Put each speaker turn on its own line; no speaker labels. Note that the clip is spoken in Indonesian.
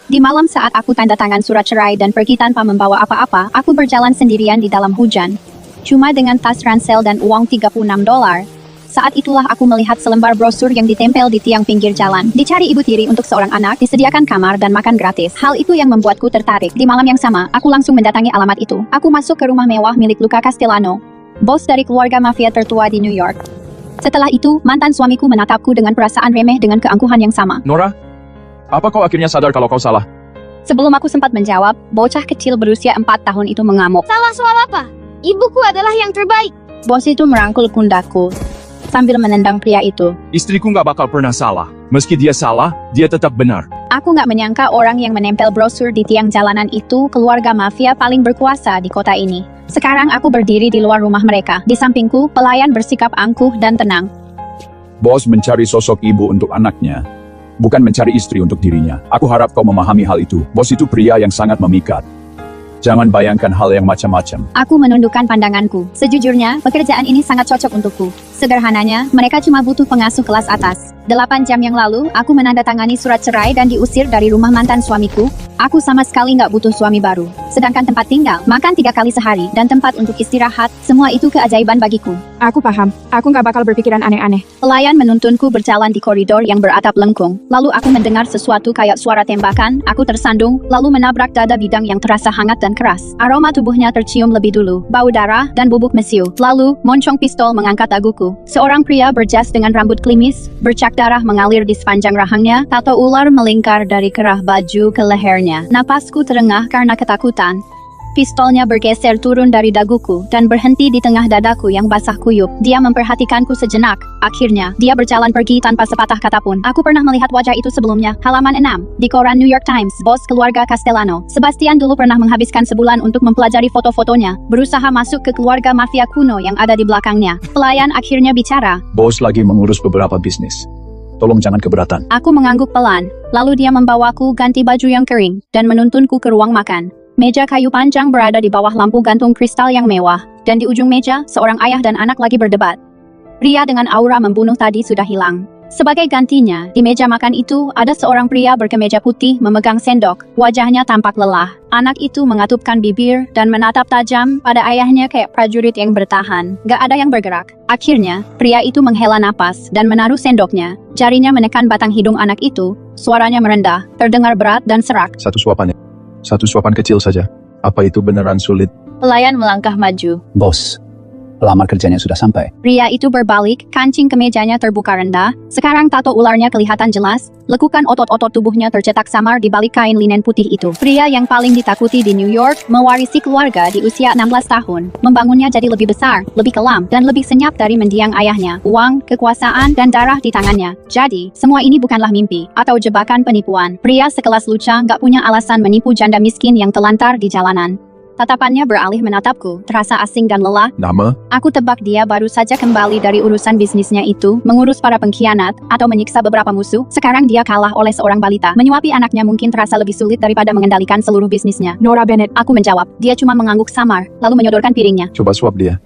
Di malam saat aku tanda tangan surat cerai dan pergi tanpa membawa apa-apa, aku berjalan sendirian di dalam hujan. Cuma dengan tas ransel dan uang $36. Saat itulah aku melihat selembar brosur yang ditempel di tiang pinggir jalan. Dicari ibu tiri untuk seorang anak, disediakan kamar dan makan gratis. Hal itu yang membuatku tertarik. Di malam yang sama, aku langsung mendatangi alamat itu. Aku masuk ke rumah mewah milik Luca Castellano, bos dari keluarga mafia tertua di New York. Setelah itu, mantan suamiku menatapku dengan perasaan remeh dengan keangkuhan yang sama.
Nora, apa kau akhirnya sadar kalau kau salah?
Sebelum aku sempat menjawab, bocah kecil berusia 4 tahun itu mengamuk.
Salah soal apa? Ibuku adalah yang terbaik.
Bos itu merangkul pundakku sambil menendang pria itu.
Istriku nggak bakal pernah salah. Meski dia salah, dia tetap benar.
Aku nggak menyangka orang yang menempel brosur di tiang jalanan itu keluarga mafia paling berkuasa di kota ini. Sekarang aku berdiri di luar rumah mereka. Di sampingku, pelayan bersikap angkuh dan tenang.
Bos mencari sosok ibu untuk anaknya, bukan mencari istri untuk dirinya. Aku harap kau memahami hal itu. Bos itu pria yang sangat memikat. Jangan bayangkan hal yang macam-macam.
Aku menundukkan pandanganku. Sejujurnya, pekerjaan ini sangat cocok untukku. Sederhananya, mereka cuma butuh pengasuh kelas atas. 8 jam yang lalu, aku menandatangani surat cerai dan diusir dari rumah mantan suamiku. Aku sama sekali nggak butuh suami baru. Sedangkan tempat tinggal, makan 3 kali sehari, dan tempat untuk istirahat, semua itu keajaiban bagiku.
Aku paham. Aku nggak bakal berpikiran aneh-aneh.
Pelayan menuntunku berjalan di koridor yang beratap lengkung. Lalu aku mendengar sesuatu kayak suara tembakan, aku tersandung, lalu menabrak dada bidang yang terasa hangat dan keras. Aroma tubuhnya tercium lebih dulu, bau darah dan bubuk mesiu. Lalu, moncong pistol mengangkat daguku. Seorang pria berjas dengan rambut klimis, bercak darah mengalir di sepanjang rahangnya, tato ular melingkar dari kerah baju ke lehernya. Napasku terengah karena ketakutan. Pistolnya bergeser turun dari daguku dan berhenti di tengah dadaku yang basah kuyup. Dia memperhatikanku sejenak. Akhirnya, dia berjalan pergi tanpa sepatah kata pun. Aku pernah melihat wajah itu sebelumnya. Halaman 6. Di koran New York Times, bos keluarga Castellano. Sebastian dulu pernah menghabiskan sebulan untuk mempelajari foto-fotonya, berusaha masuk ke keluarga mafia kuno yang ada di belakangnya. Pelayan akhirnya bicara.
Bos lagi mengurus beberapa bisnis. Tolong jangan keberatan.
Aku mengangguk pelan. Lalu dia membawaku ganti baju yang kering dan menuntunku ke ruang makan. Meja kayu panjang berada di bawah lampu gantung kristal yang mewah, dan di ujung meja, seorang ayah dan anak lagi berdebat. Pria dengan aura membunuh tadi sudah hilang. Sebagai gantinya, di meja makan itu, ada seorang pria berkemeja putih memegang sendok. Wajahnya tampak lelah. Anak itu mengatupkan bibir dan menatap tajam pada ayahnya kayak prajurit yang bertahan. Gak ada yang bergerak. Akhirnya, pria itu menghela napas dan menaruh sendoknya. Jarinya menekan batang hidung anak itu. Suaranya merendah, terdengar berat dan serak.
Satu suapan kecil saja. Apa itu beneran sulit?
Pelayan melangkah maju.
Bos, pelamar kerjanya sudah sampai.
Pria itu berbalik, kancing kemejanya terbuka rendah. Sekarang tato ularnya kelihatan jelas. Lekukan otot-otot tubuhnya tercetak samar di balik kain linen putih itu. Pria yang paling ditakuti di New York mewarisi keluarga di usia 16 tahun. Membangunnya jadi lebih besar, lebih kelam, dan lebih senyap dari mendiang ayahnya. Uang, kekuasaan, dan darah di tangannya. Jadi, semua ini bukanlah mimpi atau jebakan penipuan. Pria sekelas Luca nggak punya alasan menipu janda miskin yang telantar di jalanan. Tatapannya beralih menatapku, terasa asing dan lelah.
Nama?
Aku tebak dia baru saja kembali dari urusan bisnisnya itu, mengurus para pengkhianat, atau menyiksa beberapa musuh. Sekarang dia kalah oleh seorang balita. Menyuapi anaknya mungkin terasa lebih sulit daripada mengendalikan seluruh bisnisnya.
Nora Bennett.
Aku menjawab. Dia cuma mengangguk samar, lalu menyodorkan piringnya.
Coba suap dia.